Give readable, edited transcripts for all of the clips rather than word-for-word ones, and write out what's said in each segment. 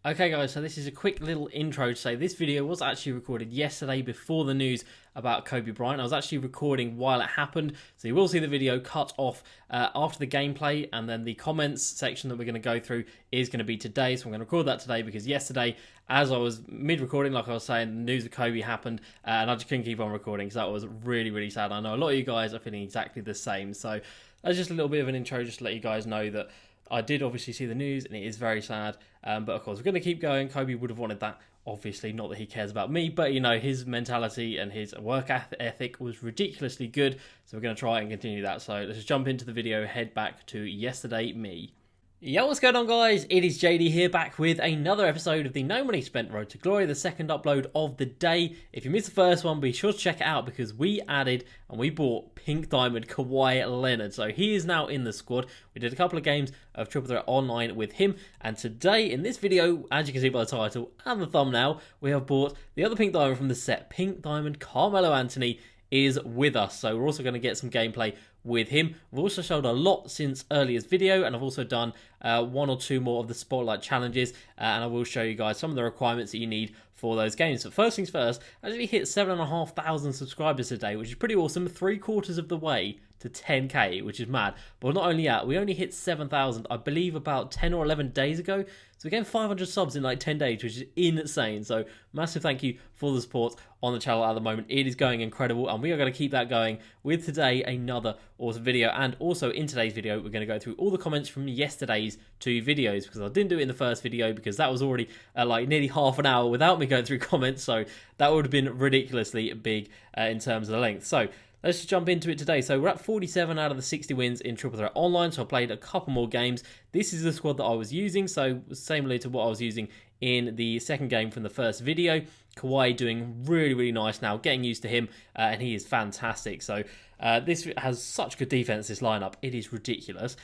Okay guys, so this is a quick little intro to say this video was actually recorded yesterday before the news about Kobe Bryant. I was actually recording while it happened, so you will see the video cut off after the gameplay, and then the comments section that we're going to go through is going to be today. So I'm going to record that today because yesterday, as I was mid-recording, like I was saying, the news of Kobe happened, and I just couldn't keep on recording because that was really, really sad. I know a lot of you guys are feeling exactly the same, so that's just a little bit of an intro just to let you guys know that I did obviously see the news and it is very sad, but of course we're going to keep going. Kobe would have wanted that, obviously, not that he cares about me, but you know, his mentality and his work ethic was ridiculously good, so we're going to try and continue that. So let's just jump into the video, head back to yesterday me. Yo, what's going on guys? It is JD here, back with another episode of the No Money Spent Road to Glory, the second upload of the day. If you missed the first one, be sure to check it out because we added and we bought Pink Diamond Kawhi Leonard. So he is now in the squad. We did a couple of games of Triple Threat Online with him, and today in this video, as you can see by the title and the thumbnail, we have bought the other Pink Diamond from the set. Pink Diamond Carmelo Anthony is with us, so we're also going to get some gameplay with him. We've also showed a lot since earlier's video, and I've also done one or two more of the Spotlight challenges, and I will show you guys some of the requirements that you need for those games. But first things first, I actually hit 7,500 subscribers today, which is pretty awesome, 3/4 of the way to 10k, which is mad. But not only that, we only hit 7,000, I believe, about 10 or 11 days ago. So we're getting 500 subs in like 10 days, which is insane. So massive thank you for the support on the channel at the moment. It is going incredible, and we are going to keep that going with today another awesome video. And also in today's video, we're going to go through all the comments from yesterday's two videos, because I didn't do it in the first video because that was already like nearly half an hour without me going through comments. So that would have been ridiculously big in terms of the length. So let's just jump into it today. So we're at 47 out of the 60 wins in Triple Threat Online, so I played a couple more games. This is the squad that I was using, so similarly to what I was using in the second game from the first video. Kawhi doing really, really nice now, getting used to him, and he is fantastic. So this has such good defense, this lineup. It is ridiculous.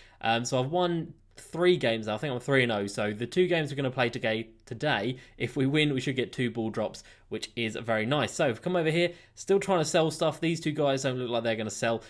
So I've won 3 games now. I think I'm 3-0. So the 2 games we're going to play today, if we win, we should get 2 ball drops, which is very nice. So if we come over here, still trying to sell stuff. These 2 guys don't look like they're going to sell,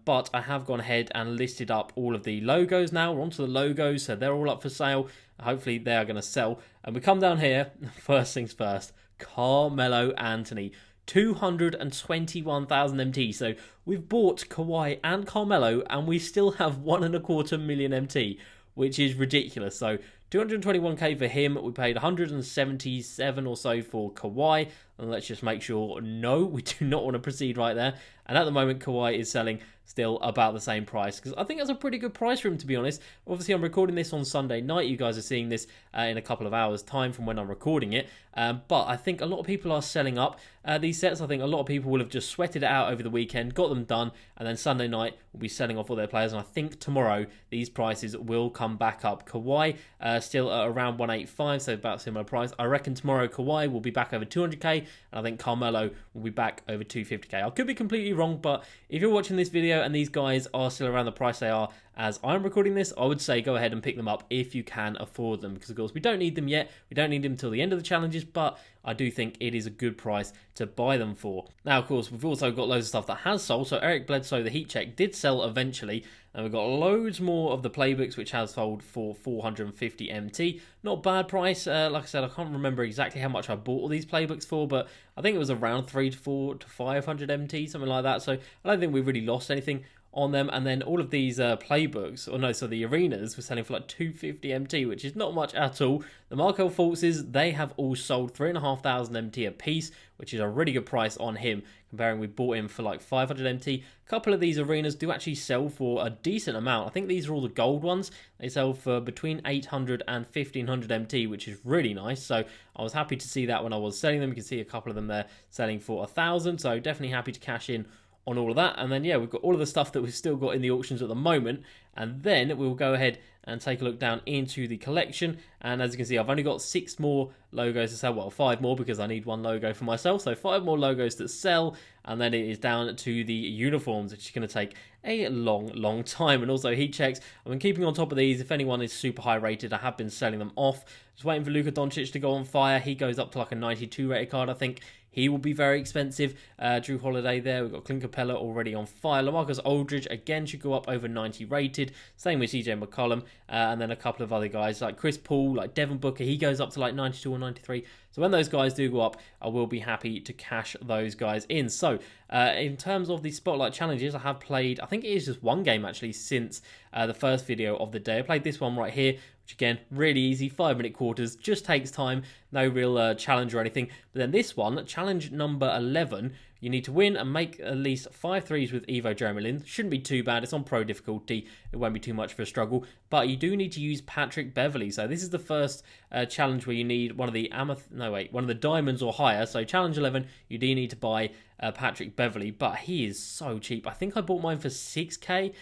but I have gone ahead and listed up all of the logos now. We're onto the logos, so they're all up for sale. Hopefully they are going to sell. And we come down here, first things first, Carmelo Anthony. 221,000 MT. So we've bought Kawhi and Carmelo, and we still have 1.25 million MT, which is ridiculous. So 221k for him. We paid 177 or so for Kawhi. And let's just make sure, no, we do not want to proceed right there. And at the moment, Kawhi is selling still about the same price, because I think that's a pretty good price for him, to be honest. Obviously, I'm recording this on Sunday night. You guys are seeing this in a couple of hours' time from when I'm recording it. But I think a lot of people are selling up these sets. I think a lot of people will have just sweated it out over the weekend, got them done, and then Sunday night will be selling off all their players. And I think tomorrow these prices will come back up. Kawhi still at around 185, so about similar price. I reckon tomorrow Kawhi will be back over 200k, and I think Carmelo will be back over 250k. I could be completely wrong, but if you're watching this video and these guys are still around the price they are as I'm recording this, I would say go ahead and pick them up if you can afford them, because of course we don't need them yet. We don't need them until the end of the challenges, but I do think it is a good price to buy them for. Now, of course, we've also got loads of stuff that has sold. So Eric Bledsoe, the heat check, did sell eventually, and we've got loads more of the playbooks, which has sold for 450 MT. Not a bad price. Like I said, I can't remember exactly how much I bought all these playbooks for, but I think it was around 300 to 500 MT, something like that. So I don't think we really lost anything on them. And then all of these playbooks, or no, so the arenas were selling for like 250 MT, which is not much at all. The Markel Forces, they have all sold 3,500 MT a piece, which is a really good price on him, comparing we bought him for like 500 MT. A couple of these arenas do actually sell for a decent amount. I think these are all the gold ones. They sell for between 800 and 1,500 MT, which is really nice. So I was happy to see that when I was selling them. You can see a couple of them there selling for 1,000. So definitely happy to cash in on all of that. And then, yeah, we've got all of the stuff that we've still got in the auctions at the moment. And then we'll go ahead and take a look down into the collection. And as you can see, I've only got 6 more logos to sell. Well, 5 more, because I need 1 logo for myself. So 5 more logos to sell. And then it is down to the uniforms, which is going to take a long time. And also heat checks. I've been keeping on top of these. If anyone is super high rated, I have been selling them off. Just waiting for Luka Doncic to go on fire. He goes up to like a 92 rated card, I think. he will be very expensive. Drew Holiday there. We've got Clint Capella already on fire. LaMarcus Aldridge, again, should go up over 90 rated. Same with CJ McCollum. And then a couple of other guys like Chris Paul, like Devin Booker. He goes up to like 92 or 93. So when those guys do go up, I will be happy to cash those guys in. So in terms of the Spotlight Challenges, I have played, I think it is just one game actually since the first video of the day. I played this one right here, which again, really easy, 5-minute quarters, just takes time, no real challenge or anything. But then this one, challenge number 11, you need to win and make at least 5 threes with Evo Jeremy Lin. Shouldn't be too bad. It's on pro difficulty. It won't be too much of a struggle. But you do need to use Patrick Beverley. So this is the first challenge where you need one of the one of the diamonds or higher. So challenge 11, you do need to buy Patrick Beverley, but he is so cheap. I think I bought mine for 6k,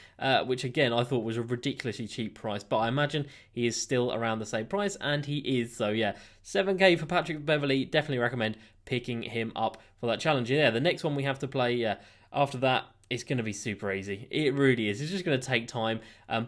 which again I thought was a ridiculously cheap price, but I imagine he is still around the same price, and he is. So yeah, 7k for Patrick Beverley. Definitely recommend picking him up for that challenge. Yeah, the next one we have to play after that, it's going to be super easy. It really is. It's just going to take time,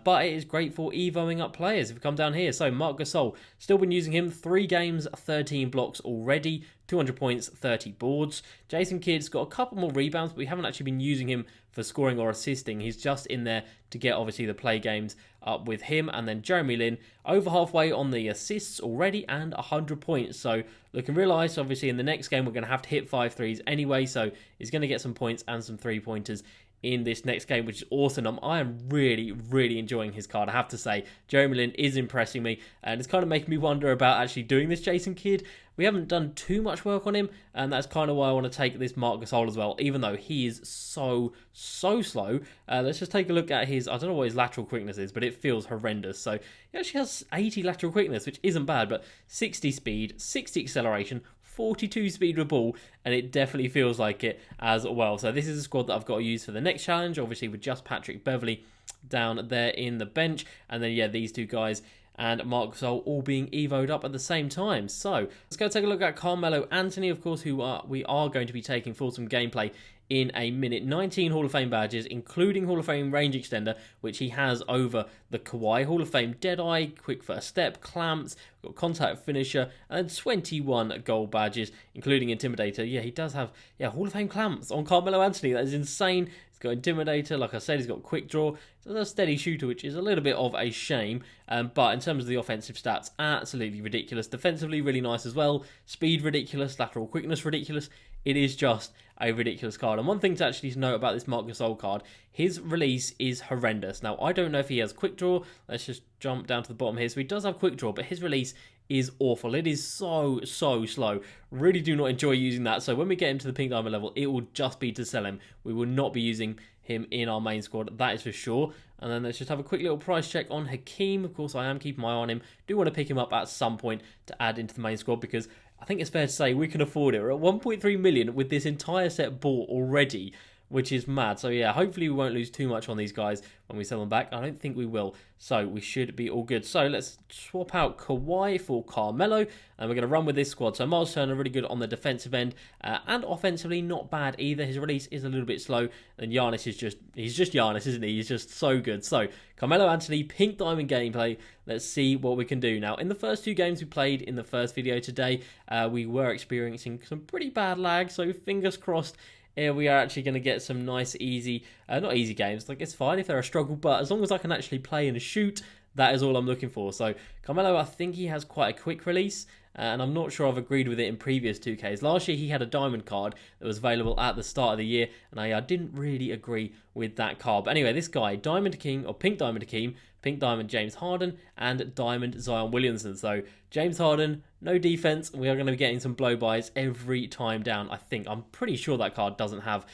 but it is great for evoing up players if you come down here. So Marc Gasol, still been using him. 3 games, 13 blocks already, 200 points, 30 boards. Jason Kidd's got a couple more rebounds, but we haven't actually been using him for scoring or assisting. He's just in there to get, obviously, the play games up with him. And then Jeremy Lin, over halfway on the assists already and 100 points. So looking real nice. Obviously, in the next game, we're going to have to hit 5 threes anyway. So he's going to get some points and some 3-pointers in this next game, which is awesome. I am really, really enjoying his card, I have to say. Jeremy Lin is impressing me, and it's kind of making me wonder about actually doing this Jason Kidd. We haven't done too much work on him, and that's kind of why I want to take this Marc Gasol as well, even though he is so slow. Let's just take a look at his, I don't know what his lateral quickness is, but it feels horrendous. So he actually has 80 lateral quickness, which isn't bad, but 60 speed, 60 acceleration, 42 speed with ball, and it definitely feels like it as well. So this is a squad that I've got to use for the next challenge, obviously with just Patrick Beverley down there in the bench, and then yeah, these two guys and Marc Gasol all being evoed up at the same time. So let's go take a look at Carmelo Anthony, of course, who we are going to be taking for some gameplay in a minute. 19 Hall of Fame badges, including Hall of Fame range extender, which he has over the Kawhi. Hall of Fame Deadeye, quick first step, clamps, got contact finisher, and 21 gold badges, including Intimidator. Yeah, he does have Hall of Fame clamps on Carmelo Anthony. That is insane. He's got Intimidator, like I said, he's got quick draw. So a steady shooter, which is a little bit of a shame. But in terms of the offensive stats, absolutely ridiculous. Defensively, really nice as well. Speed, ridiculous. Lateral quickness, ridiculous. It is just a ridiculous card. And one thing to actually note about this Marc Gasol card, his release is horrendous. Now, I don't know if he has quick draw. Let's just jump down to the bottom here. So he does have quick draw, but his release is awful. It is so slow. Really do not enjoy using that. So when we get into the pink diamond level, it will just be to sell him. We will not be using him in our main squad, that is for sure. And then let's just have a quick little price check on Hakeem. Of course, I am keeping my eye on him. Do want to pick him up at some point to add into the main squad, because I think it's fair to say we can afford it. We're at 1.3 million with this entire set bought already, which is mad. So yeah, hopefully we won't lose too much on these guys when we sell them back. I don't think we will, so we should be all good. So let's swap out Kawhi for Carmelo, and we're going to run with this squad. So Miles Turner, really good on the defensive end, and offensively not bad either. His release is a little bit slow, and Giannis is he's just Giannis, isn't he? He's just so good. So Carmelo Anthony, pink diamond gameplay. Let's see what we can do. Now, in the first 2 games we played in the first video today, we were experiencing some pretty bad lag, so fingers crossed we are actually going to get some nice, easy, not easy games. Like, it's fine if they're a struggle, but as long as I can actually play and shoot, that is all I'm looking for. So Carmelo, I think he has quite a quick release, and I'm not sure I've agreed with it in previous 2Ks. Last year, he had a diamond card that was available at the start of the year, and I didn't really agree with that card. But anyway, this guy, Diamond King, or Pink Diamond Hakeem, Pink Diamond James Harden, and Diamond Zion Williamson. So James Harden, no defense. We are going to be getting some blow-bys every time down, I think. I'm pretty sure that card doesn't have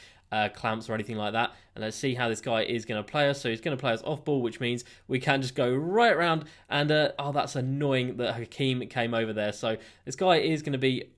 clamps or anything like that. And let's see how this guy is going to play us. So he's going to play us off ball, which means we can just go right around. And oh, that's annoying that Hakeem came over there. So this guy is going to be...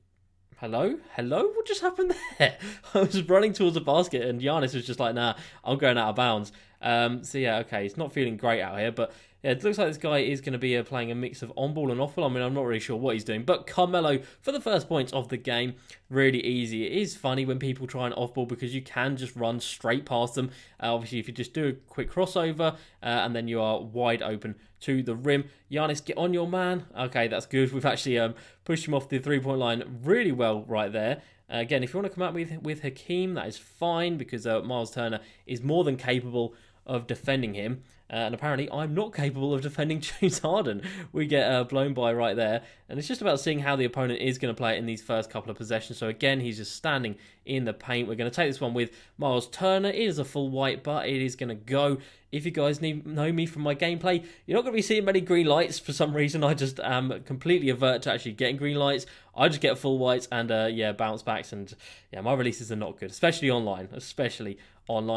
Hello? What just happened there? I was running towards the basket and Giannis was just like, nah, I'm going out of bounds. So yeah, okay, he's not feeling great out here, but yeah, it looks like this guy is going to be playing a mix of on-ball and off-ball. I mean, I'm not really sure what he's doing, but Carmelo, for the first points of the game, really easy. It is funny when people try and off-ball because you can just run straight past them. Obviously, if you just do a quick crossover and then you are wide open to the rim. Giannis, get on your man. Okay, that's good. We've actually pushed him off the three-point line really well right there. Again, if you want to come out with Hakeem, that is fine, because Miles Turner is more than capable of defending him. And apparently I'm not capable of defending James Harden. We get blown by right there. And it's just about seeing how the opponent is going to play it in these first couple of possessions. So again, he's just standing in the paint. We're going to take this one with Miles Turner. It is a full white, but it is going to go. If you guys know me from my gameplay, you're not going to be seeing many green lights. For some reason, I just am completely avert to actually getting green lights. I just get full whites and, bounce backs. And, yeah, my releases are not good, especially online.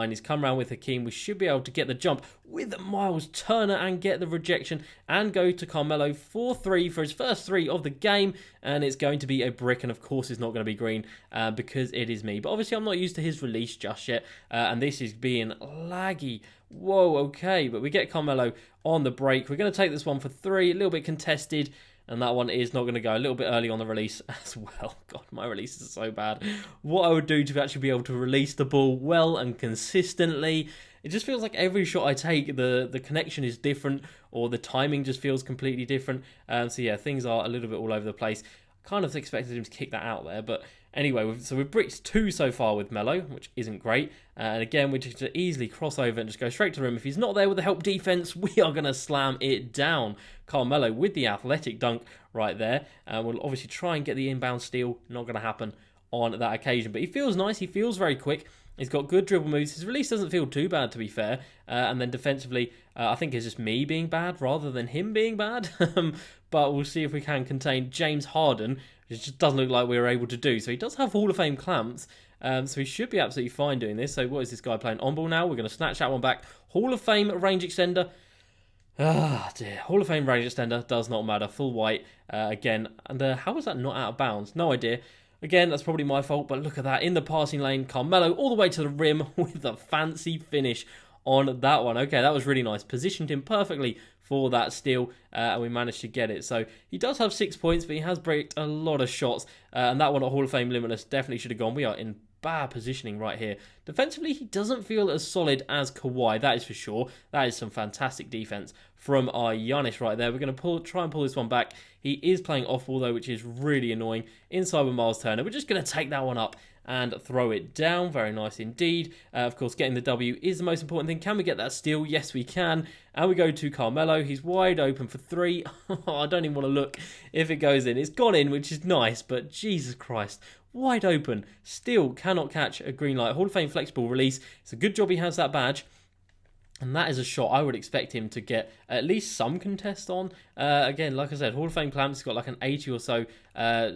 He's come around with Hakeem. We should be able to get the jump with Miles Turner and get the rejection and go to Carmelo 4-3 for his first 3 of the game. And it's going to be a brick, and of course it's not going to be green because it is me. But obviously I'm not used to his release just yet, and this is being laggy. Whoa, okay, but we get Carmelo on the break. We're going to take this one for 3, a little bit contested. And that one is not going to go, a little bit early on the release as well. God, my releases are so bad. What I would do to actually be able to release the ball well and consistently, it just feels like every shot I take, the connection is different, or the timing just feels completely different. So yeah, things are a little bit all over the place. Kind of expected him to kick that out there, but anyway, we've bricked 2 so far with Melo, which isn't great. And again, we just easily cross over and just go straight to the rim. If he's not there with the help defense, we are going to slam it down. Carmelo with the athletic dunk right there. We'll obviously try and get the inbound steal. Not going to happen on that occasion, but he feels nice. He feels very quick. He's got good dribble moves. His release doesn't feel too bad, to be fair. And then defensively, I think it's just me being bad rather than him being bad. But we'll see if we can contain James Harden, which just doesn't look like we were able to do. So he does have Hall of Fame clamps. So he should be absolutely fine doing this. So what is this guy playing on ball now? We're going to snatch that one back. Hall of Fame range extender. Ah, dear. Hall of Fame range extender does not matter. Full white again. And how was that not out of bounds? No idea. Again, that's probably my fault, but look at that. In the passing lane, Carmelo all the way to the rim with a fancy finish on that one. Okay, that was really nice. Positioned him perfectly for that steal, and we managed to get it. So he does have 6 points, but he has breaked a lot of shots, and that one at Hall of Fame Limitless definitely should have gone. We are in bad positioning right here. Defensively, he doesn't feel as solid as Kawhi, that is for sure. That is some fantastic defense from our Giannis right there. We're going to try and pull this one back. He is playing off ball though, which is really annoying. Inside with Miles Turner. We're just going to take that one up and throw it down. Very nice indeed. Of course, getting the W is the most important thing. Can we get that steal? Yes, we can. And we go to Carmelo. He's wide open for 3. I don't even want to look if it goes in. It's gone in, which is nice, but Jesus Christ. Wide open. Still cannot catch a green light. Hall of Fame flexible release. It's a good job he has that badge. And that is a shot I would expect him to get at least some contest on. Again, like I said, Hall of Fame clamps has got like an 80 or so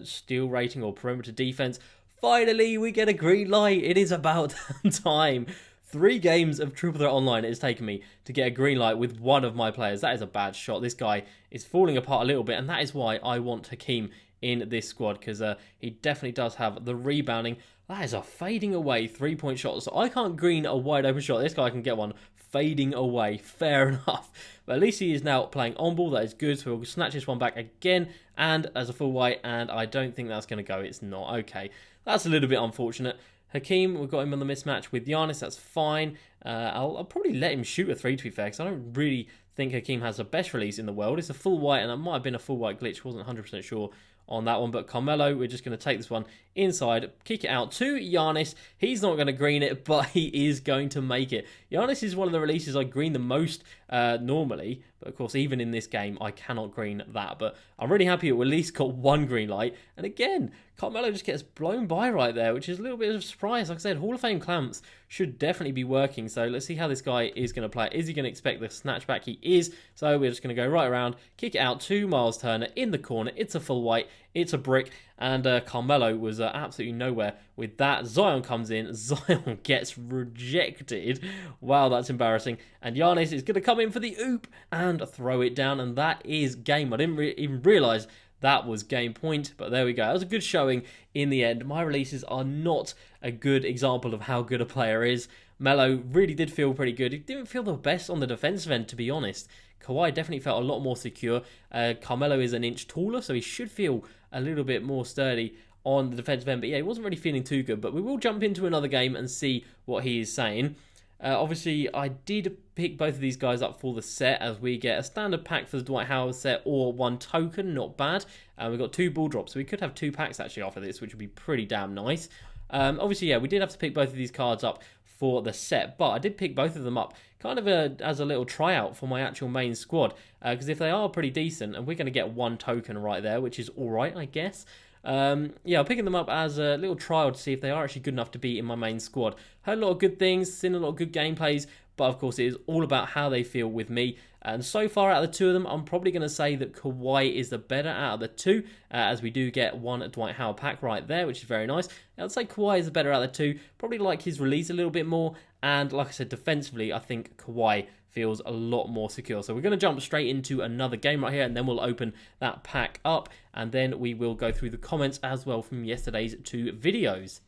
steal rating or perimeter defense. Finally, we get a green light. It is about time. 3 games of Triple Threat Online it has taken me to get a green light with one of my players. That is a bad shot. This guy is falling apart a little bit, and that is why I want Hakeem in this squad, because he definitely does have the rebounding. That is a fading away 3-point shot. So I can't green a wide open shot. This guy can get one fading away. Fair enough. But at least he is now playing on ball. That is good. So we'll snatch this one back again and as a full white. And I don't think that's going to go. It's not. Okay. That's a little bit unfortunate. Hakeem, we've got him on the mismatch with Giannis. That's fine. I'll probably let him shoot a 3, to be fair, because I don't really think Hakeem has the best release in the world. It's a full white, and that might have been a full white glitch. Wasn't 100% sure on that one, but Carmelo, we're just going to take this one inside, kick it out to Giannis. He's not going to green it, but he is going to make it. Giannis is one of the releases I green the most normally, but of course, even in this game, I cannot green that, but I'm really happy it at least got 1 green light, and again, Carmelo just gets blown by right there, which is a little bit of a surprise. Like I said, Hall of Fame clamps should definitely be working, so let's see how this guy is going to play. Is he going to expect the snatchback? He is, so we're just going to go right around, kick it out to Miles Turner in the corner. It's a full white, it's a brick, and Carmelo was absolutely nowhere with that. Zion comes in, Zion gets rejected. Wow, that's embarrassing. And Giannis is going to come in for the oop and throw it down, and that is game. I didn't even realise that was game point, but there we go. That was a good showing in the end. My releases are not a good example of how good a player is. Melo really did feel pretty good. He didn't feel the best on the defensive end, to be honest. Kawhi definitely felt a lot more secure. Carmelo is an inch taller, so he should feel a little bit more sturdy on the defensive end. But yeah, he wasn't really feeling too good. But we will jump into another game and see what he is saying. Obviously, I did pick both of these guys up for the set, as we get a standard pack for the Dwight Howard set or 1 token, not bad. We've got 2 ball drops, so we could have 2 packs actually after this, which would be pretty damn nice. Obviously, yeah, we did have to pick both of these cards up for the set, but I did pick both of them up kind of as a little tryout for my actual main squad, because if they are pretty decent, and we're going to get 1 token right there, which is alright, I guess. Yeah, I'm picking them up as a little trial to see if they are actually good enough to be in my main squad. Heard a lot of good things, seen a lot of good gameplays, but of course it is all about how they feel with me. And so far out of the 2 of them, I'm probably going to say that Kawhi is the better out of the 2, as we do get 1 Dwight Howard pack right there, which is very nice. I'd say Kawhi is the better out of the 2, probably like his release a little bit more, and like I said, defensively, I think Kawhi feels a lot more secure. So we're going to jump straight into another game right here, and then we'll open that pack up, and then we will go through the comments as well from yesterday's 2 videos.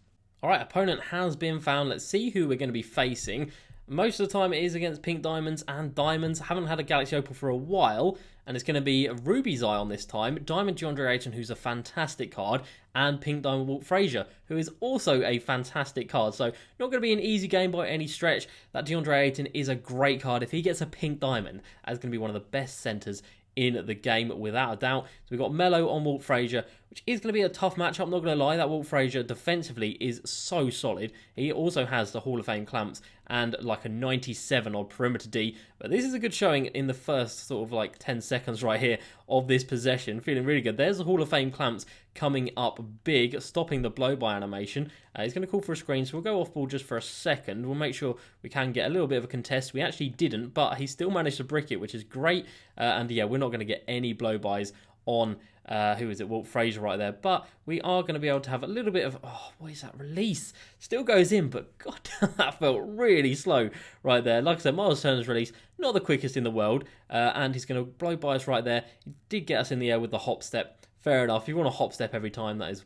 Alright, opponent has been found. Let's see who we're going to be facing. Most of the time it is against Pink Diamonds and Diamonds. Haven't had a Galaxy Opal for a while, and it's going to be Ruby Zion this time. Diamond DeAndre Ayton, who's a fantastic card, and Pink Diamond Walt Frazier, who is also a fantastic card. So not going to be an easy game by any stretch. That DeAndre Ayton is a great card. If he gets a Pink Diamond, that's going to be one of the best centers in the game without a doubt. So we've got Melo on Walt Frazier, which is going to be a tough matchup, not going to lie. That Walt Frazier defensively is so solid. He also has the Hall of Fame clamps and like a 97 odd perimeter D, but this is a good showing in the first sort of like 10 seconds right here of this possession. Feeling really good. There's the Hall of Fame clamps coming up big, stopping the blow-by animation. He's going to call for a screen, so we'll go off ball just for a second. We'll make sure we can get a little bit of a contest. We actually didn't, but he still managed to brick it, which is great. And yeah, we're not going to get any blow-bys on who is it, Walt Frazier right there, but we are going to be able to have a little bit of, oh, what is that release? Still goes in, but god, that felt really slow right there. Like I said, Miles Turner's release, not the quickest in the world, and he's going to blow by us right there. He did get us in the air with the hop step. Fair enough. If you want a hop step every time, that is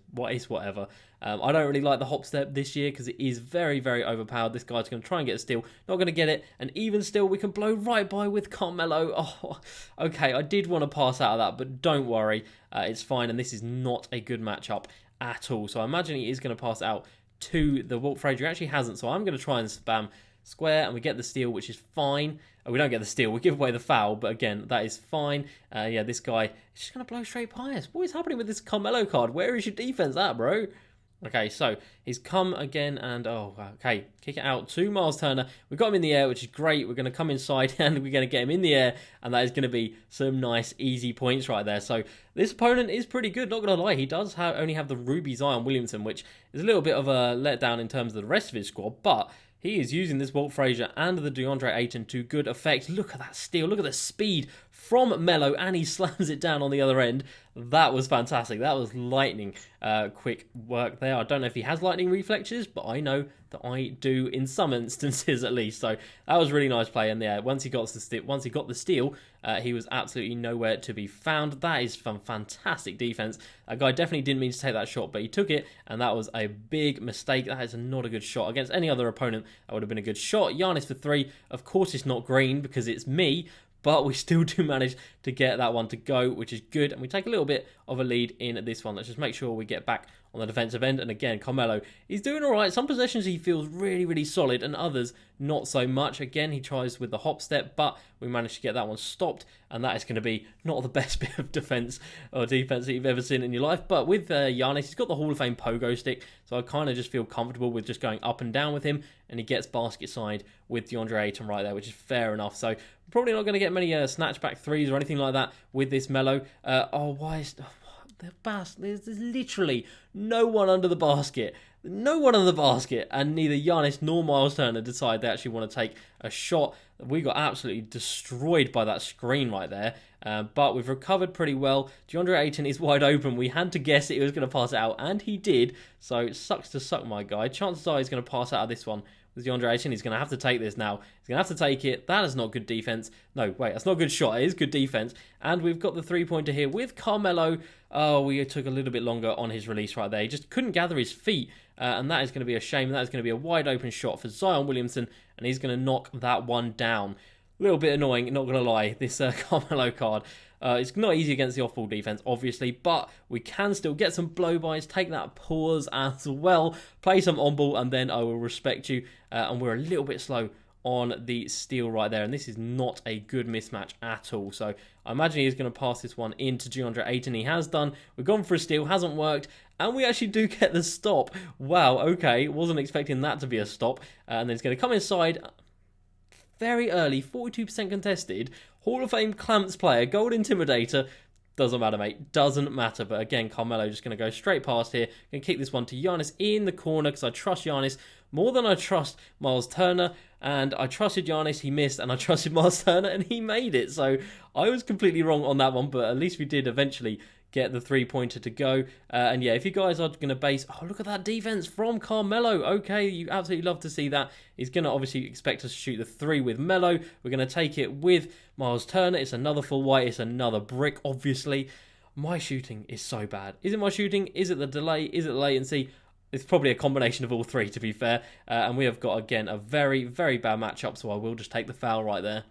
whatever. I don't really like the hop step this year because it is very, very overpowered. This guy's going to try and get a steal. Not going to get it. And even still, we can blow right by with Carmelo. Oh, okay. I did want to pass out of that, but don't worry. It's fine. And this is not a good matchup at all. So I imagine he is going to pass out to the Walt Frazier. He actually hasn't. So I'm going to try and spam square, and we get the steal, which is fine. We don't get the steal, we give away the foul, but again, that is fine. Yeah, this guy is just going to blow straight by us. What is happening with this Carmelo card? Where is your defense at, bro? Okay, so he's come again, and oh, okay, kick it out to Miles Turner. We got him in the air, which is great. We're going to come inside, and we're going to get him in the air, and that is going to be some nice, easy points right there. So this opponent is pretty good, not going to lie. He does only have the Ruby Zion Williamson, which is a little bit of a letdown in terms of the rest of his squad, but he is using this Walt Frazier and the DeAndre Ayton to good effect. Look at that steal. Look at the speed from Melo, and he slams it down on the other end. That was fantastic. That was lightning quick work there. I don't know if he has lightning reflexes, but I know that I do in some instances at least. So that was really nice play. And yeah, once he got the steal, he was absolutely nowhere to be found. That is fantastic defense. That guy definitely didn't mean to take that shot, but he took it, and that was a big mistake. That is not a good shot. Against any other opponent, that would have been a good shot. Giannis for 3. Of course, it's not green because it's me, but we still do manage to get that one to go, which is good. And we take a little bit of a lead in this one. Let's just make sure we get back on the defensive end. And again, Carmelo, he's doing all right. Some possessions he feels really, really solid, and others not so much. Again, he tries with the hop step, but we managed to get that one stopped. And that is going to be not the best bit of defense or defense that you've ever seen in your life. But with Giannis, he's got the Hall of Fame pogo stick, so I kind of just feel comfortable with just going up and down with him. And he gets basket side with DeAndre Ayton right there, which is fair enough. So probably not going to get many snatchback threes or anything like that with this Melo. There's literally no one under the basket. No one under the basket, and neither Giannis nor Miles Turner decide they actually want to take a shot. We got absolutely destroyed by that screen right there, but we've recovered pretty well. DeAndre Ayton is wide open. We had to guess it, he was going to pass it out, and he did, so it sucks to suck, my guy. Chances are he's going to pass out of this one with DeAndre Ayton. He's going to have to take this now. He's going to have to take it. That is not good defense. No, wait, that's not good shot. It is good defense. And we've got the three-pointer here with Carmelo. Oh, we took a little bit longer on his release right there. He just couldn't gather his feet, and that is going to be a shame. That is going to be a wide-open shot for Zion Williamson, and he's going to knock that one down. A little bit annoying, not going to lie, this Carmelo card. It's not easy against the off-ball defense, obviously, but we can still get some blow-bys, take that pause as well, play some on-ball, and then I will respect you. And we're a little bit slow on the steal right there, and this is not a good mismatch at all. So I imagine he's going to pass this one into DeAndre Ayton. He has done. We've gone for a steal, hasn't worked, and we actually do get the stop. Wow, okay, wasn't expecting that to be a stop. And then he's going to come inside very early, 42% contested. Hall of Fame clamps player, gold intimidator. Doesn't matter, mate. Doesn't matter. But again, Carmelo just going to go straight past here. Going to kick this one to Giannis in the corner because I trust Giannis more than I trust Miles Turner. And I trusted Giannis, he missed. And I trusted Miles Turner, and he made it. So I was completely wrong on that one. But at least we did eventually get the three-pointer to go. And yeah, if you guys are going to base... Oh, look at that defense from Carmelo. Okay, you absolutely love to see that. He's going to obviously expect us to shoot the three with Melo. We're going to take it with Miles Turner. It's another full white. It's another brick, obviously. My shooting is so bad. Is it my shooting? Is it the delay? Is it the latency? It's probably a combination of all three, to be fair. And we have got, again, a very, very bad matchup. So I will just take the foul right there.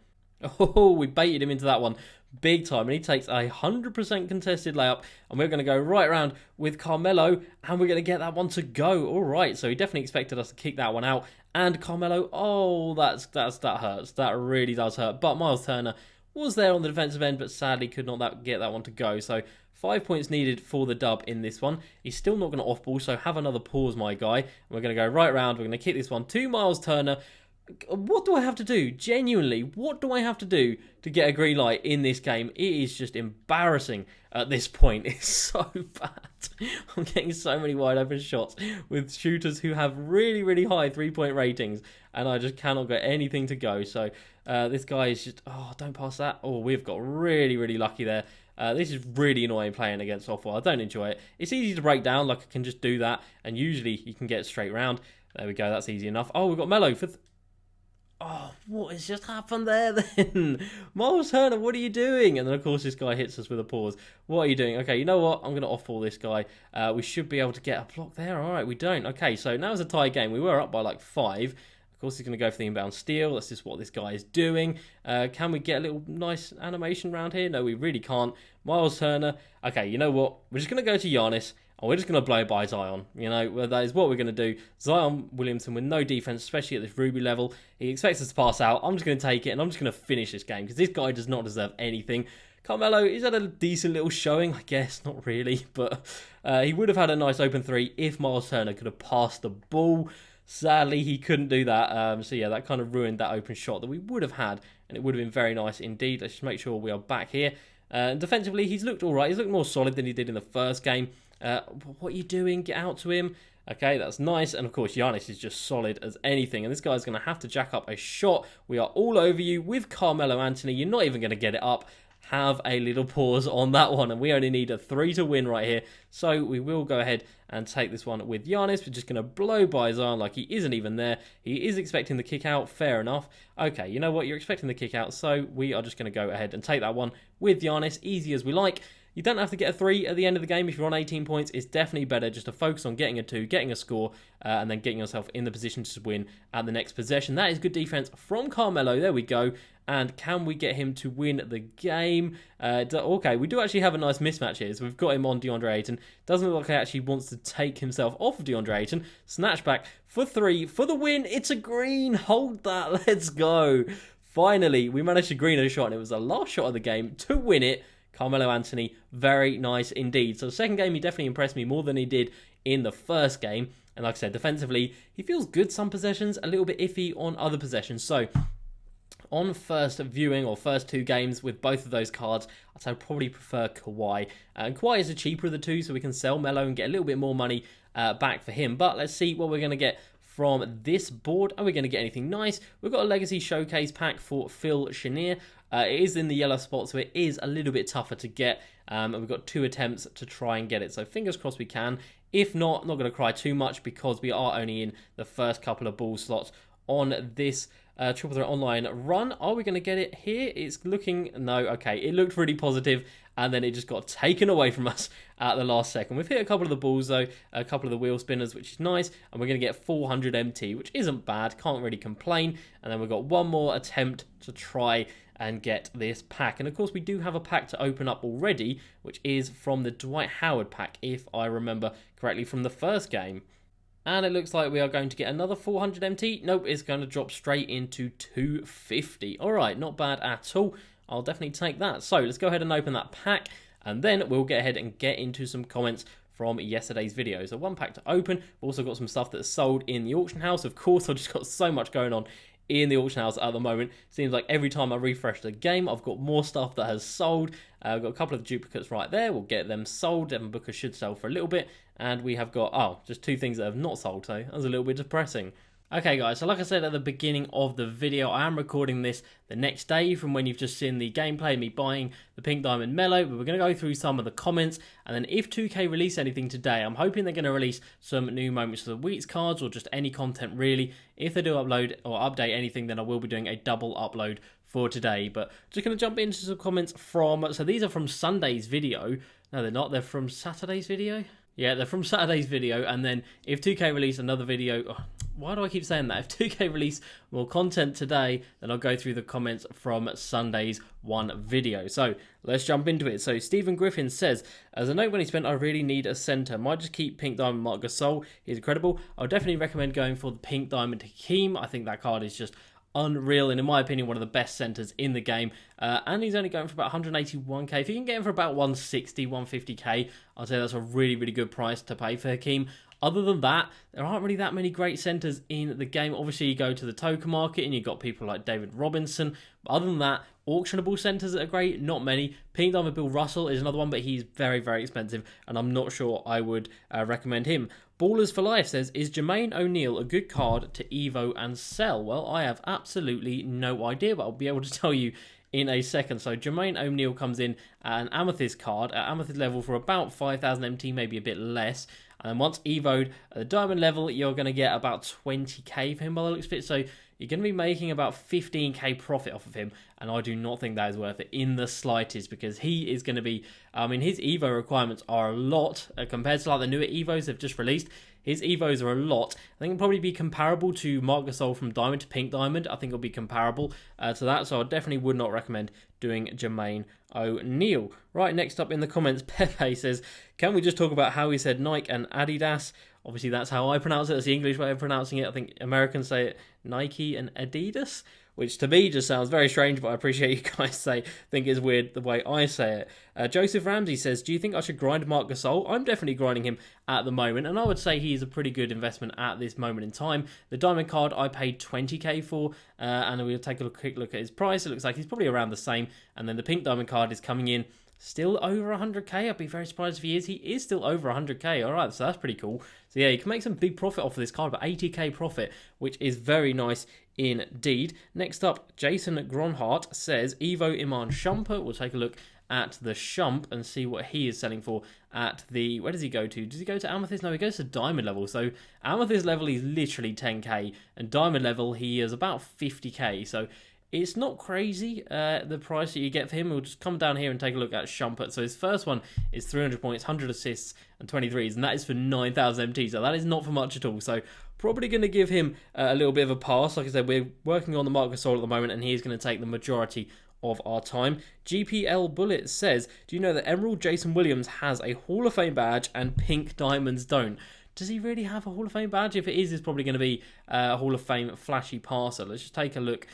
Oh, we baited him into that one big time, and he takes a 100% contested layup, and we're going to go right around with Carmelo, and we're going to get that one to go. All right, so he definitely expected us to kick that one out, and Carmelo, oh, that hurts. That really does hurt. But Miles Turner was there on the defensive end, but sadly could not get that one to go. So 5 points needed for the dub in this one. He's still not going to off ball, so have another pause, my guy. And we're going to go right around. We're going to kick this one to Miles Turner. What do I have to do? Genuinely, what do I have to do to get a green light in this game? It is just embarrassing at this point. It's so bad. I'm getting so many wide open shots with shooters who have really, really high three-point ratings, and I just cannot get anything to go. So this guy is just, oh, don't pass that. Oh, we've got really, really lucky there. This is really annoying playing against softball. I don't enjoy it. It's easy to break down, like I can just do that, and usually you can get straight round. There we go, that's easy enough. Oh, we've got Melo for... Oh, what has just happened there then? Miles Turner, what are you doing? And then, of course, this guy hits us with a pause. What are you doing? Okay, you know what? I'm going to off-ball this guy. We should be able to get a block there. All right, we don't. Okay, so now it's a tie game. We were up by like 5. Of course, he's going to go for the inbound steal. That's just what this guy is doing. Can we get a little nice animation around here? No, we really can't. Miles Turner. Okay, you know what? We're just going to go to Giannis. And we're just going to blow by Zion. You know, that is what we're going to do. Zion Williamson with no defense, especially at this Ruby level. He expects us to pass out. I'm just going to take it, and I'm just going to finish this game because this guy does not deserve anything. Carmelo, is that a decent little showing? I guess, not really. But he would have had a nice open three if Miles Turner could have passed the ball. Sadly, he couldn't do that. So, yeah, that kind of ruined that open shot that we would have had. And it would have been very nice indeed. Let's just make sure we are back here. Defensively, he's looked all right. He's looked more solid than he did in the first game. What are you doing? Get out to him. Okay, that's nice. And of course, Giannis is just solid as anything. And this guy's going to have to jack up a shot. We are all over you with Carmelo Anthony. You're not even going to get it up. Have a little pause on that one. And we only need a 3 to win right here. So we will go ahead and take this one with Giannis. We're just going to blow by Zion like he isn't even there. He is expecting the kick out. Fair enough. Okay, you know what? You're expecting the kick out. So we are just going to go ahead and take that one with Giannis. Easy as we like. You don't have to get a 3 at the end of the game. If you're on 18 points, it's definitely better just to focus on getting a 2, getting a score, and then getting yourself in the position to win at the next possession. That is good defense from Carmelo. There we go. And can we get him to win the game? Okay, we do actually have a nice mismatch here. So we've got him on DeAndre Ayton. Doesn't look like he actually wants to take himself off of DeAndre Ayton. Snatch back for 3 for the win. It's a green. Hold that. Let's go. Finally, we managed to green a shot, and it was the last shot of the game to win it. Carmelo Anthony, very nice indeed. So the second game, he definitely impressed me more than he did in the first game. And like I said, defensively, he feels good some possessions, a little bit iffy on other possessions. So on first viewing or first 2 games with both of those cards, I'd say I'd probably prefer Kawhi. And Kawhi is the cheaper of the 2, so we can sell Melo and get a little bit more money back for him. But let's see what we're going to get from this board. Are we going to get anything nice? We've got a Legacy Showcase pack for Phil Chenier. It is in the yellow spot, so it is a little bit tougher to get. And we've got 2 attempts to try and get it. So fingers crossed we can. If not, I'm not going to cry too much because we are only in the first couple of ball slots on this Triple Threat Online run. Are we going to get it here? It's looking... No, okay. It looked really positive, and then it just got taken away from us at the last second. We've hit a couple of the balls, though, a couple of the wheel spinners, which is nice, and we're going to get 400 MT, which isn't bad. Can't really complain. And then we've got one more attempt to try and get this pack. And of course, we do have a pack to open up already, which is from the Dwight Howard pack, if I remember correctly from the first game. And it looks like we are going to get another 400 MT. Nope, it's going to drop straight into 250. All right, not bad at all. I'll definitely take that. So let's go ahead and open that pack, and then we'll get ahead and get into some comments from yesterday's video. So one pack to open. We've also got some stuff that's sold in the auction house. Of course, I've just got so much going on in the auction house at the moment. Seems like every time I refresh the game, I've got more stuff that has sold. I've got a couple of duplicates right there. We'll get them sold. Devon Booker should sell for a little bit. And we have got, just 2 things that have not sold, so that was a little bit depressing. Okay guys, so like I said at the beginning of the video, I am recording this the next day from when you've just seen the gameplay, me buying the Pink Diamond Mellow, but we're going to go through some of the comments, and then if 2K release anything today, I'm hoping they're going to release some new Moments of the Weeks cards, or just any content really. If they do upload or update anything, then I will be doing a double upload for today, but just going to jump into some comments from, so these are from Sunday's video. No, they're not, they're from Saturday's video. Yeah, they're from Saturday's video, and then if 2K release another video, why do I keep saying that? If 2K release more content today, then I'll go through the comments from Sunday's one video. So let's jump into it. So Stephen Griffin says, as a note when he spent, I really need a centre. Might just keep Pink Diamond Marc Gasol. He's incredible. I'll definitely recommend going for the Pink Diamond Hakeem. I think that card is just unreal, and in my opinion one of the best centres in the game, and he's only going for about 181k. If you can get him for about 160, 150k, I'd say that's a really, really good price to pay for Hakeem. Other than that, there aren't really that many great centres in the game. Obviously, you go to the token market and you've got people like David Robinson. But other than that, auctionable centres that are great, not many. Pink Diamond Bill Russell is another one, but he's very, very expensive, and I'm not sure I would recommend him. Ballers for Life says, is Jermaine O'Neal a good card to Evo and sell? Well, I have absolutely no idea, but I'll be able to tell you in a second. So Jermaine O'Neal comes in at an Amethyst card, at Amethyst level for about 5,000 MT, maybe a bit less. And then once Evo'd at the Diamond level, you're going to get about 20k for him by the looks of it. So you're going to be making about 15k profit off of him. And I do not think that is worth it in the slightest, because he is going to be, his Evo requirements are a lot compared to like the newer Evos they've just released. His Evos are a lot. I think it'll probably be comparable to Marc Gasol from Diamond to Pink Diamond. I think it'll be comparable to that. So I definitely would not recommend doing Jermaine O'Neal. Right, next up in the comments, Pepe says, can we just talk about how he said Nike and Adidas? Obviously, that's how I pronounce it. That's the English way of pronouncing it. I think Americans say it Nike and Adidas, which to me just sounds very strange, but I appreciate you guys think it's weird the way I say it. Joseph Ramsey says, do you think I should grind Marc Gasol? I'm definitely grinding him at the moment, and I would say he's a pretty good investment at this moment in time. The Diamond card I paid 20k for, and we'll take a quick look at his price. It looks like he's probably around the same, and then the Pink Diamond card is coming in still over 100k. I'd be very surprised if he is. He is still over 100k. All right, so that's pretty cool. So yeah, you can make some big profit off of this card, but 80k profit, which is very nice indeed. Next up, Jason Gronhart says, Evo Iman Shumper. We'll take a look at the Shump and see what he is selling for at the, where does he go to? Does he go to Amethyst? No, he goes to Diamond level. So Amethyst level, he's literally 10k, and Diamond level, he is about 50k. So it's not crazy, the price that you get for him. We'll just come down here and take a look at Shumpert. So his first one is 300 points, 100 assists, and 23s, and that is for 9,000 MT. So that is not for much at all. So probably going to give him a little bit of a pass. Like I said, we're working on the Marc Gasol at the moment, and he's going to take the majority of our time. GPL Bullet says, do you know that Emerald Jason Williams has a Hall of Fame badge and Pink Diamonds don't? Does he really have a Hall of Fame badge? If it is, it's probably going to be a Hall of Fame flashy passer. Let's just take a look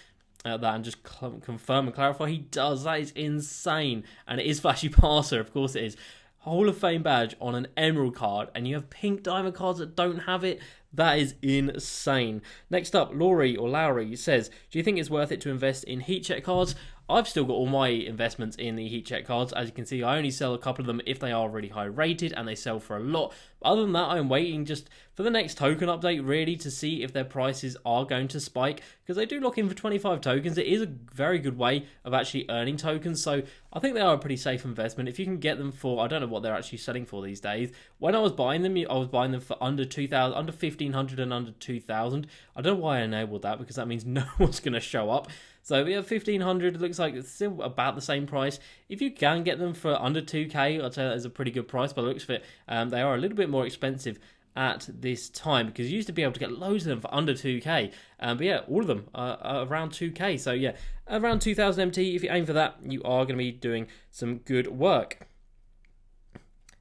at that and just confirm and clarify. He does. That is insane. And it is flashy passer, of course it is. Hall of Fame badge on an Emerald card, and you have Pink Diamond cards that don't have it. That is insane. Next up, Lowry says, do you think it's worth it to invest in heat check cards? I've still got all my investments in the heat check cards. As you can see, I only sell a couple of them if they are really high rated and they sell for a lot. But other than that, I'm waiting just for the next token update really to see if their prices are going to spike, because they do lock in for 25 tokens. It is a very good way of actually earning tokens, so I think they are a pretty safe investment. If you can get them for, I don't know what they're actually selling for these days. When I was buying them, I was buying them for under 2,000, under 1,500 and under 2,000. I don't know why I enabled that, because that means no one's going to show up. So we have 1,500, it looks like it's still about the same price. If you can get them for under 2k, I'd say that is a pretty good price by the looks of it. They are a little bit more expensive at this time, because you used to be able to get loads of them for under 2k. But yeah, all of them are around 2k. So yeah, around 2,000 MT, if you aim for that, you are going to be doing some good work.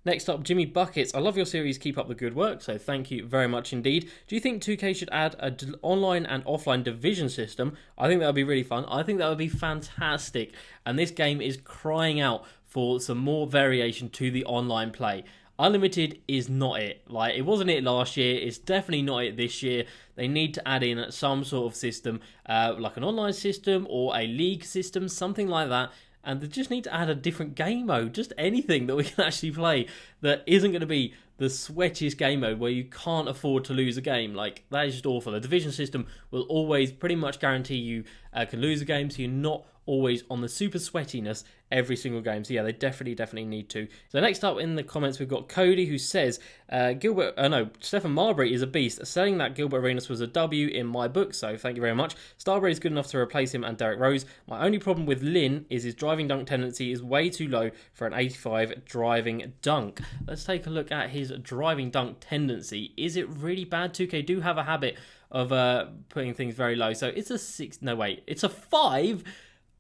Next up, Jimmy Buckets. I love your series. Keep up the good work. So thank you very much indeed. Do you think 2K should add an online and offline division system? I think that would be really fun. I think that would be fantastic. And this game is crying out for some more variation to the online play. Unlimited is not it. Like, it wasn't it last year. It's definitely not it this year. They need to add in some sort of system, like an online system or a league system, something like that. And they just need to add a different game mode, just anything that we can actually play that isn't going to be the sweatiest game mode where you can't afford to lose a game. Like, that is just awful. The division system will always pretty much guarantee you can lose a game, so you're not always on the super sweatiness every single game. So yeah, they definitely need to. So next up in the comments, we've got Cody, who says Stephen Marbury is a beast. Selling that Gilbert Arenas was a W in my book, so thank you very much. Starbury is good enough to replace him and Derrick Rose. My only problem with Lin is his driving dunk tendency is way too low for an 85 driving dunk. Let's take a look at his driving dunk tendency. Is it really bad? 2K do have a habit of putting things very low. So it's a 6. No, wait. It's a 5?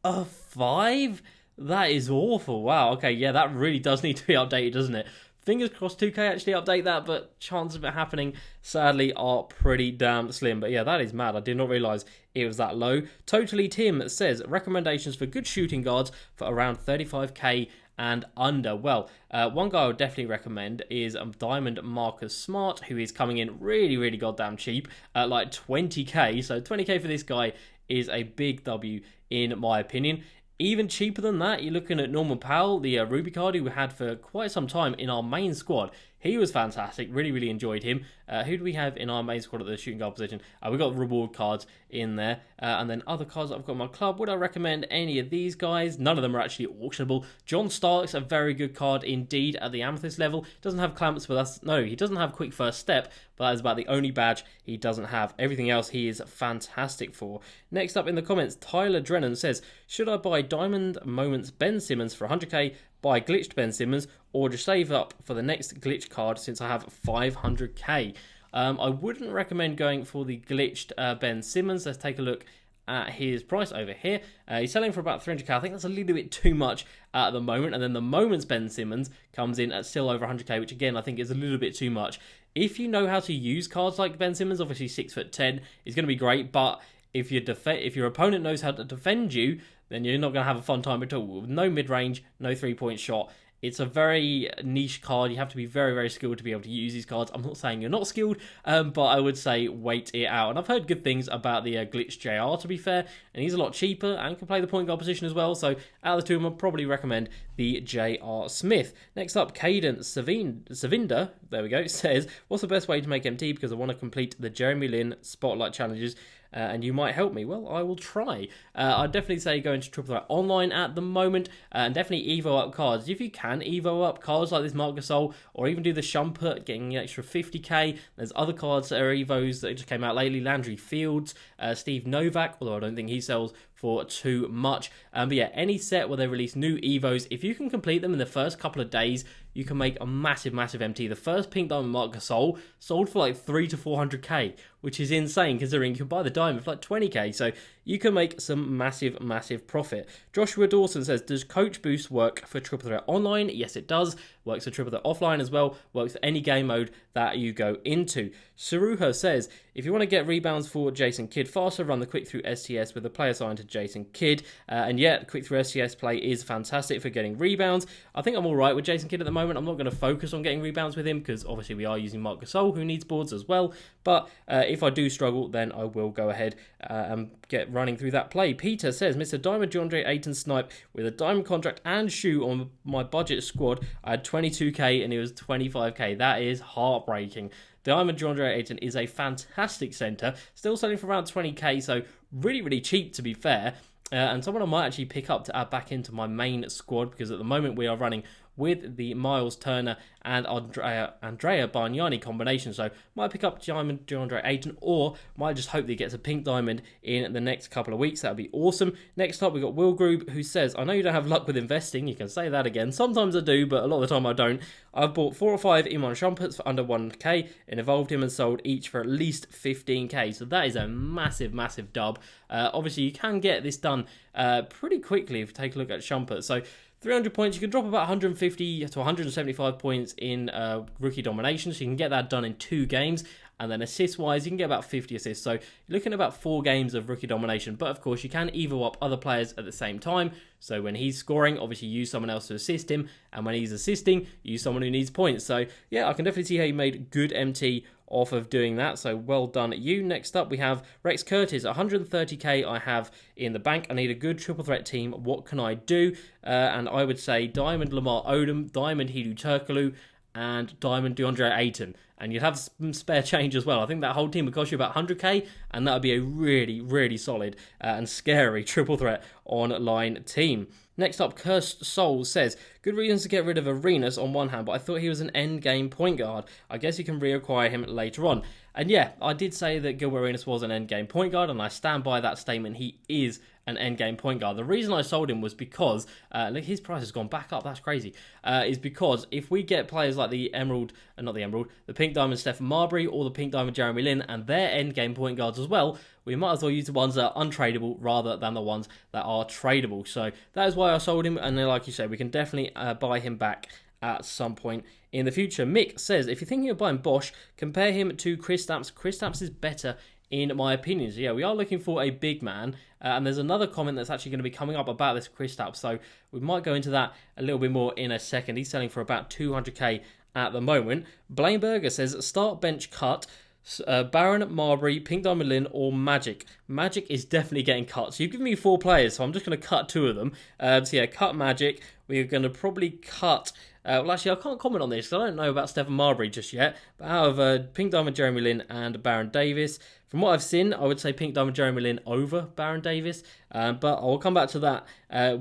A 5? That is awful. Wow. Okay, yeah, that really does need to be updated, doesn't it? Fingers crossed 2K actually update that, but chances of it happening, sadly, are pretty damn slim. But yeah, that is mad. I did not realise it was that low. Totally Tim says, recommendations for good shooting guards for around 35k and under. Well, one guy I would definitely recommend is Diamond Marcus Smart, who is coming in really goddamn cheap at like 20k. So 20k for this guy is a big W in my opinion. Even cheaper than that, you're looking at Norman Powell, the Ruby card who we had for quite some time in our main squad. He was fantastic. Really enjoyed him. Who do we have in our main squad at the shooting guard position? We've got reward cards in there. And then other cards that I've got in my club. Would I recommend any of these guys? None of them are actually auctionable. John Stark's a very good card indeed at the Amethyst level. Doesn't have clamps, but he doesn't have quick first step, but that is about the only badge he doesn't have. Everything else he is fantastic for. Next up in the comments, Tyler Drennan says, should I buy Diamond Moments Ben Simmons for 100k, buy glitched Ben Simmons, or just save up for the next glitch card since I have 500k? I wouldn't recommend going for the glitched Ben Simmons. Let's take a look at his price over here. He's selling for about 300k. I think that's a little bit too much at the moment. And then the Moments Ben Simmons comes in at still over 100k, which again I think is a little bit too much. If you know how to use cards like Ben Simmons, obviously 6'10" is going to be great, but if your opponent knows how to defend you, then you're not going to have a fun time at all. No mid-range, no three-point shot. It's a very niche card. You have to be very skilled to be able to use these cards. I'm not saying you're not skilled, but I would say wait it out. And I've heard good things about the Glitch JR, to be fair, and he's a lot cheaper and can play the point guard position as well. So out of the two of them, I'd probably recommend the JR Smith. Next up, Caden Savinda, there we go, says, what's the best way to make MT? Because I want to complete the Jeremy Lin Spotlight challenges. And you might help me. Well, I will try. I'd definitely say go into Triple Threat Online at the moment, and definitely Evo up cards. If you can Evo up cards like this Marc Gasol, or even do the Shumpert, getting an extra 50k. There's other cards that are Evos that just came out lately. Landry Fields, Steve Novak, although I don't think he sells for too much. But yeah, any set where they release new Evos, if you can complete them in the first couple of days, you can make a massive MT. The first Pink Diamond Marc Gasol sold for like 300 to 400k, which is insane considering you can buy the diamond for like 20k. So you can make some massive profit. Joshua Dawson says, does Coach Boost work for Triple Threat Online? Yes, it does. Works for Triple Threat Offline as well. Works for any game mode that you go into. Saruha says, if you want to get rebounds for Jason Kidd faster, run the quick through STS with a player assigned to Jason Kidd. And yet, quick through STS play is fantastic for getting rebounds. I think I'm all right with Jason Kidd at the moment. I'm not going to focus on getting rebounds with him because obviously we are using Marc Gasol, who needs boards as well. But if I do struggle, then I will go ahead and get running through that play. Peter says, Mr. Diamond DeAndre Ayton snipe with a diamond contract and shoe on my budget squad. I had 22k and it was 25k. That is heartbreaking. Diamond DeAndre Ayton is a fantastic centre, still selling for around 20k, so really cheap to be fair. And someone I might actually pick up to add back into my main squad, because at the moment we are running with the Miles Turner and Andrea Bargnani combination. So might pick up Diamond DeAndre Ayton, or might just hope that he gets a pink diamond in the next couple of weeks. That would be awesome. Next up, we got Will Groob, who says, I know you don't have luck with investing. You can say that again. Sometimes I do, but a lot of the time I don't. I've bought 4 or 5 Iman Shumperts for under 1k and evolved him and sold each for at least 15k. So that is a massive dub. Obviously, you can get this done pretty quickly if you take a look at Shumpert. So 300 points, you can drop about 150 to 175 points in rookie domination, so you can get that done in 2 games. And then assist-wise, you can get about 50 assists. So you're looking at about 4 games of rookie domination. But of course, you can evo up other players at the same time. So when he's scoring, obviously use someone else to assist him. And when he's assisting, use someone who needs points. So yeah, I can definitely see how you made good MT off of doing that. So well done at you. Next up, we have Rex Curtis. 130k I have in the bank. I need a good triple threat team. What can I do? And I would say Diamond Lamar Odom, Diamond Hedo Turkoglu, and Diamond DeAndre Ayton. And you'd have some spare change as well. I think that whole team would cost you about 100k, and that would be a really, really solid and scary triple threat online team. Next up, Cursed Soul says, good reasons to get rid of Arenas on one hand, but I thought he was an end-game point guard. I guess you can reacquire him later on. And yeah, I did say that Gilbert Arenas was an end-game point guard, and I stand by that statement. He is an end-game point guard. The reason I sold him was because, look, his price has gone back up, that's crazy, is because if we get players like the Pink Diamond Stephen Marbury or the Pink Diamond Jeremy Lin and their end-game point guards as well, we might as well use the ones that are untradeable rather than the ones that are tradable. So that is why I sold him, and then, like you said, we can definitely buy him back at some point in the future. Mick says, if you're thinking of buying Bosch, compare him to Kristaps. Kristaps is better in my opinion. So yeah, we are looking for a big man, and there's another comment that's actually going to be coming up about this Kristaps, so we might go into that a little bit more in a second. He's selling for about 200k at the moment. Blaine Berger says, start, bench, cut, Baron, Marbury, Pink Diamond Lin, or Magic. Magic is definitely getting cut. So you've given me 4 players, so I'm just going to cut 2 of them. So yeah, cut Magic. We're going to probably cut... well, actually, I can't comment on this because I don't know about Stephen Marbury just yet. But out of Pink Diamond Jeremy Lin and Baron Davis, from what I've seen, I would say Pink Diamond Jeremy Lin over Baron Davis. But I'll come back to that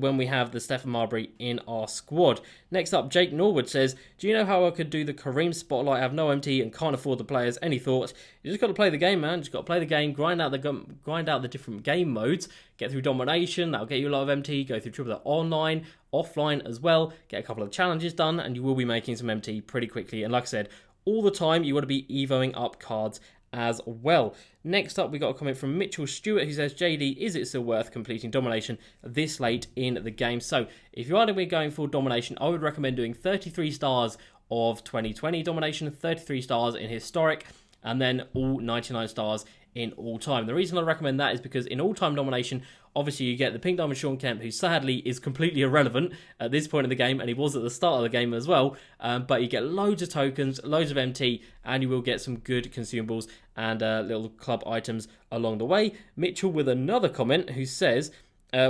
when we have the Stephen Marbury in our squad. Next up, Jake Norwood says, do you know how I could do the Kareem Spotlight? I have no MT and can't afford the players. Any thoughts? You just got to play the game, man. Just got to play the game, grind out the different game modes, get through domination. That'll get you a lot of MT. Go through triple online, offline as well. Get a couple of challenges done, and you will be making some MT pretty quickly. And like I said, all the time you want to be evoing up cards as well. Next up, we got a comment from Mitchell Stewart who says, JD, is it still worth completing domination this late in the game? So if you are going to be going for domination, I would recommend doing 33 stars of 2020 domination, 33 stars in historic, and then all 99 stars in all-time. The reason I recommend that is because in all-time domination, obviously you get the Pink Diamond Sean Kemp, who sadly is completely irrelevant at this point in the game, and he was at the start of the game as well, but you get loads of tokens, loads of MT, and you will get some good consumables and little club items along the way. Mitchell with another comment who says,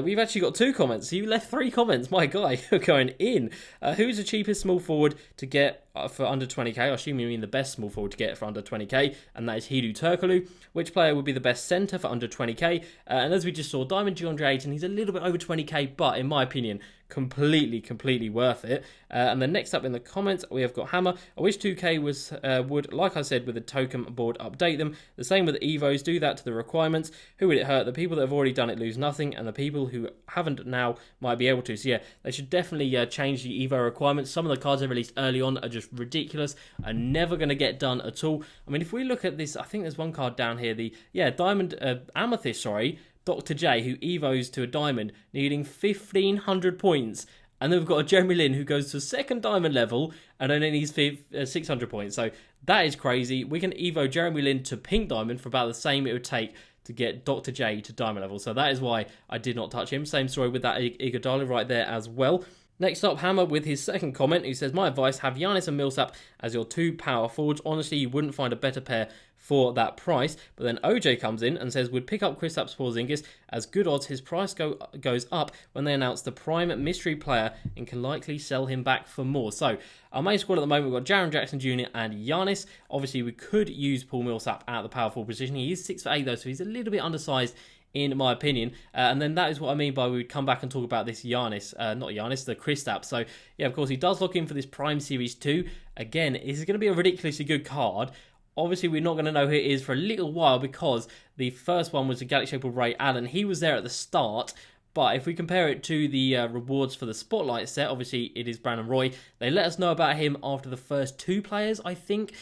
we've actually got 2 comments. So you left 3 comments. My guy, you're going in. Who's the cheapest small forward to get for under 20k? I assume you mean the best small forward to get for under 20k, and that is Hedo Turkoglu. Which player would be the best centre for under 20k? And as we just saw, Diamond DeAndre Ayton, he's a little bit over 20k, but in my opinion, completely worth it. And then next up in the comments, we have got Hammer. I wish 2K would, like I said, with the token board, update them. The same with the Evos, do that to the requirements. Who would it hurt? The people that have already done it lose nothing, and the people who haven't now might be able to. So yeah, they should definitely change the Evo requirements. Some of the cards they released early on are just ridiculous and never going to get done at all. I mean, if we look at this, I think there's one card down here, the Diamond Amethyst, sorry, Dr. J, who evos to a diamond, needing 1,500 points. And then we've got a Jeremy Lin who goes to 2nd diamond level and only needs 600 points. So that is crazy. We can evo Jeremy Lin to pink diamond for about the same it would take to get Dr. J to diamond level. So that is why I did not touch him. Same story with that Iguodala right there as well. Next up, Hammer with his second comment, who says, my advice, have Giannis and Millsap as your 2 power forwards. Honestly, you wouldn't find a better pair for that price. But then OJ comes in and says, would pick up Kristaps Porzingis as good odds. His price goes up when they announce the prime mystery player and can likely sell him back for more. So our main squad at the moment, we've got Jaren Jackson Jr. and Giannis. Obviously, we could use Paul Millsap at the power forward position. He is 6'8" though, so he's a little bit undersized in my opinion. And then that is what I mean by we would come back and talk about this Giannis, the Kristaps. So yeah, of course, he does lock in for this Prime Series 2. Again, this is going to be a ridiculously good card. Obviously, we're not going to know who it is for a little while because the first one was the Galaxy Shape of Ray Allen. He was there at the start. But if we compare it to the rewards for the Spotlight set, obviously it is Brandon Roy. They let us know about him after the first 2 players, I think.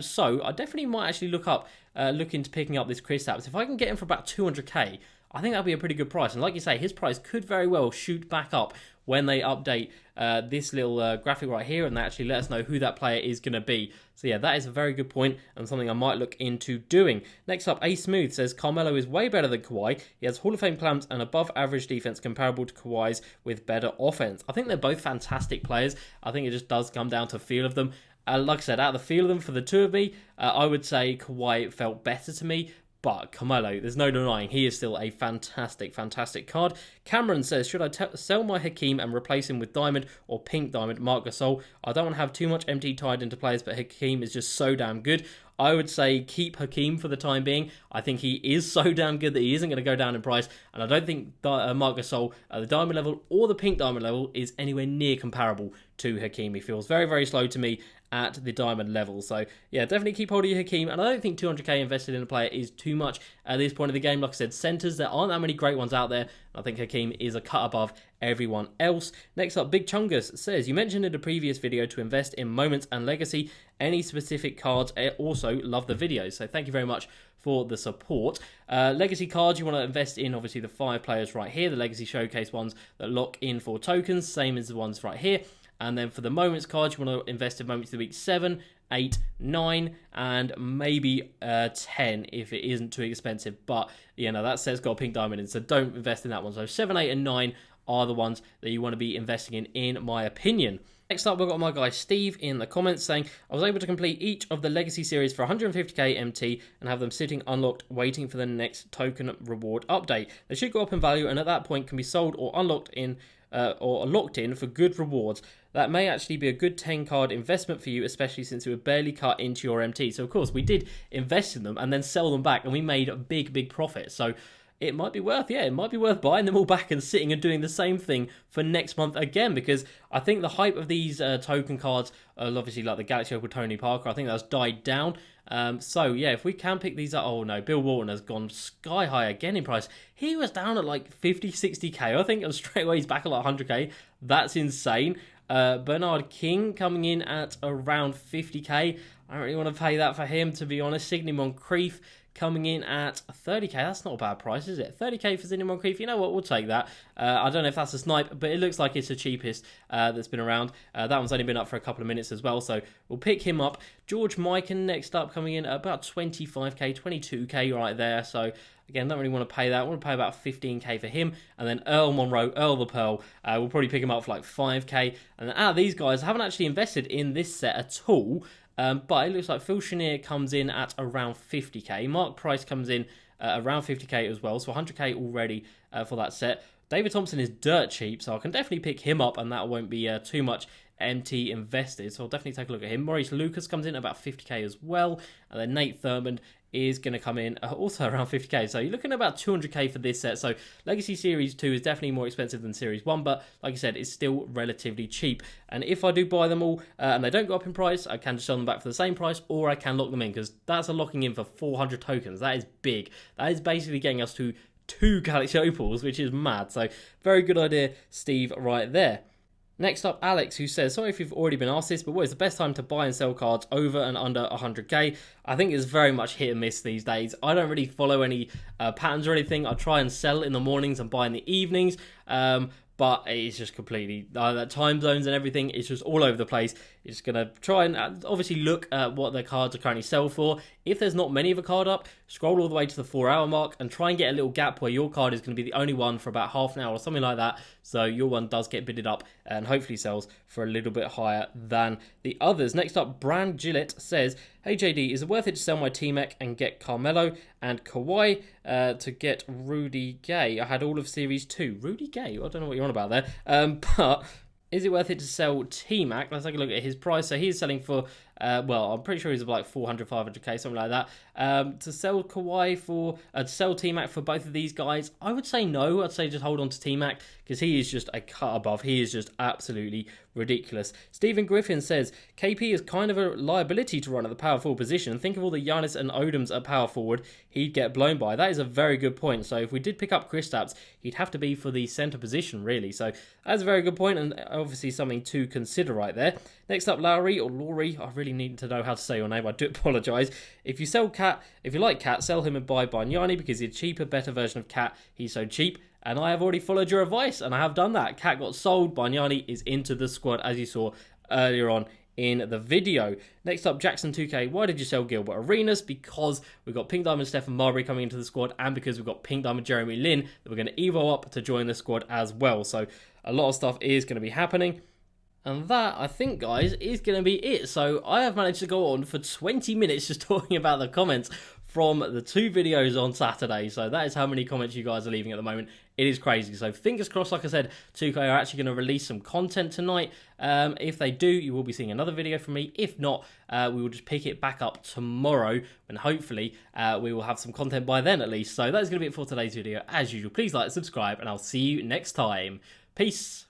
So I definitely might actually look into picking up this Kristaps. If I can get him for about 200k, I think that'd be a pretty good price. And like you say, his price could very well shoot back up when they update this little graphic right here, and they actually let us know who that player is going to be. So yeah, that is a very good point and something I might look into doing. Next up, A Smooth says Carmelo is way better than Kawhi. He has Hall of Fame clamps and above average defense comparable to Kawhi's with better offense. I think they're both fantastic players. I think it just does come down to feel of them. Like I said, out of the feel of them for the two of me, I would say Kawhi felt better to me. But Carmelo, there's no denying, he is still a fantastic, fantastic card. Cameron says, should I sell my Hakeem and replace him with Diamond or Pink Diamond, Marc Gasol? I don't want to have too much MT tied into players, but Hakeem is just so damn good. I would say keep Hakeem for the time being. I think he is so damn good that he isn't going to go down in price. And I don't think Marc Gasol at the Diamond level or the Pink Diamond level is anywhere near comparable to Hakeem. He feels very, very slow to me at the Diamond level. So yeah, definitely keep hold of your Hakeem. And I don't think 200k invested in a player is too much at this point of the game. Like I said, centers, there aren't that many great ones out there. I think Hakeem is a cut above everyone else. Next up, Big Chungus says, you mentioned in a previous video to invest in moments and legacy. Any specific cards? I also love the videos. So thank you very much for the support. Legacy cards, you want to invest in obviously the 5 players right here, the Legacy Showcase ones that lock in for tokens, same as the ones right here. And then for the moments cards, you want to invest in moments of the week 7, 8, 9, and maybe 10 if it isn't too expensive. But, you know, that set's got a pink diamond in, so don't invest in that one. So 7, 8, and 9 are the ones that you want to be investing in my opinion. Next up, we've got my guy Steve in the comments saying, I was able to complete each of the Legacy series for 150k MT and have them sitting unlocked waiting for the next token reward update. They should go up in value and at that point can be sold or unlocked in or locked in for good rewards. That may actually be a good 10 card investment for you, especially since it would barely cut into your MT. So of course we did invest in them and then sell them back and we made a big profit. So it might be worth, it might be worth buying them all back and sitting and doing the same thing for next month again, because I think the hype of these token cards, obviously like the Galaxy Opal Tony Parker, I think that's died down. So yeah, if we can pick these up, oh no, Bill Walton has gone sky high again in price. He was down at like 50, 60k, I think, and straight away he's back at like 100k. That's insane. Bernard King coming in at around 50k. I don't really want to pay that for him, to be honest. Sidney Moncrief coming in at 30k. That's not a bad price, is it? 30k for Sidney Moncrief. You know what? We'll take that. I don't know if that's a snipe, but it looks like it's the cheapest that's been around. That one's only been up for a couple of minutes as well, so we'll pick him up. George Mikan next up, coming in at about 25k, 22k right there. So again, don't really want to pay that. I want to pay about 15k for him. And then Earl Monroe, Earl the Pearl, we'll probably pick him up for like 5k. And then out of these guys, I haven't actually invested in this set at all. But it looks like Phil Chenier comes in at around 50k. Mark Price comes in around 50k as well. So 100k already for that set. David Thompson is dirt cheap, so I can definitely pick him up and that won't be too much MT invested. So I'll definitely take a look at him. Maurice Lucas comes in at about 50k as well. And then Nate Thurmond is going to come in also around 50k. So you're looking at about 200k for this set. So Legacy Series 2 is definitely more expensive than Series 1, but like I said, it's still relatively cheap. And if I do buy them all and they don't go up in price, I can just sell them back for the same price, or I can lock them in, because that's a locking in for 400 tokens. That is big. That is basically getting us to 2 Galaxy Opals, which is mad. So very good idea, Steve, right there. Next up, Alex, who says, sorry if you've already been asked this, but what is the best time to buy and sell cards over and under 100k? I think it's very much hit and miss these days. I don't really follow any patterns or anything. I try and sell in the mornings and buy in the evenings. But it's just completely, time zones and everything, it's just all over the place. You're just going to try and obviously look at what the cards are currently sell for. If there's not many of a card up, scroll all the way to the 4-hour mark and try and get a little gap where your card is going to be the only one for about half an hour or something like that. So your one does get bidded up and hopefully sells for a little bit higher than the others. Next up, Brand Gillette says, hey JD, is it worth it to sell my T-Mac and get Carmelo and Kawhi to get Rudy Gay? I had all of Series 2. Rudy Gay? I don't know what you're on about there. But is it worth it to sell T-Mac? Let's take a look at his price. So he's selling for, well, I'm pretty sure he's like 400, 500k, something like that. To sell Kawhi for, to sell T-Mac for both of these guys, I would say no. I'd say just hold on to T-Mac, because he is just a cut above. He is just absolutely ridiculous. Stephen Griffin says, KP is kind of a liability to run at the power forward position. Think of all the Giannis and Odoms at power forward he'd get blown by. That is a very good point. So if we did pick up Kristaps, he'd have to be for the center position, really. So that's a very good point, and obviously something to consider right there. Next up, Lowry, or Laurie, I really really need to know how to say your name. I do apologise. If you like Cat, sell him and buy Banyani because he's a cheaper, better version of Cat. He's so cheap. And I have already followed your advice, and I have done that. Cat got sold. Banyani is into the squad, as you saw earlier on in the video. Next up, Jackson 2K. Why did you sell Gilbert Arenas? Because we've got Pink Diamond Stephen Marbury coming into the squad, and because we've got Pink Diamond Jeremy Lin that we're going to evo up to join the squad as well. So a lot of stuff is going to be happening. And that, I think, guys, is going to be it. So I have managed to go on for 20 minutes just talking about the comments from the 2 videos on Saturday. So that is how many comments you guys are leaving at the moment. It is crazy. So fingers crossed, like I said, 2K are actually going to release some content tonight. If they do, you will be seeing another video from me. If not, we will just pick it back up tomorrow, and hopefully we will have some content by then at least. So that is going to be it for today's video. As usual, please like, subscribe, and I'll see you next time. Peace.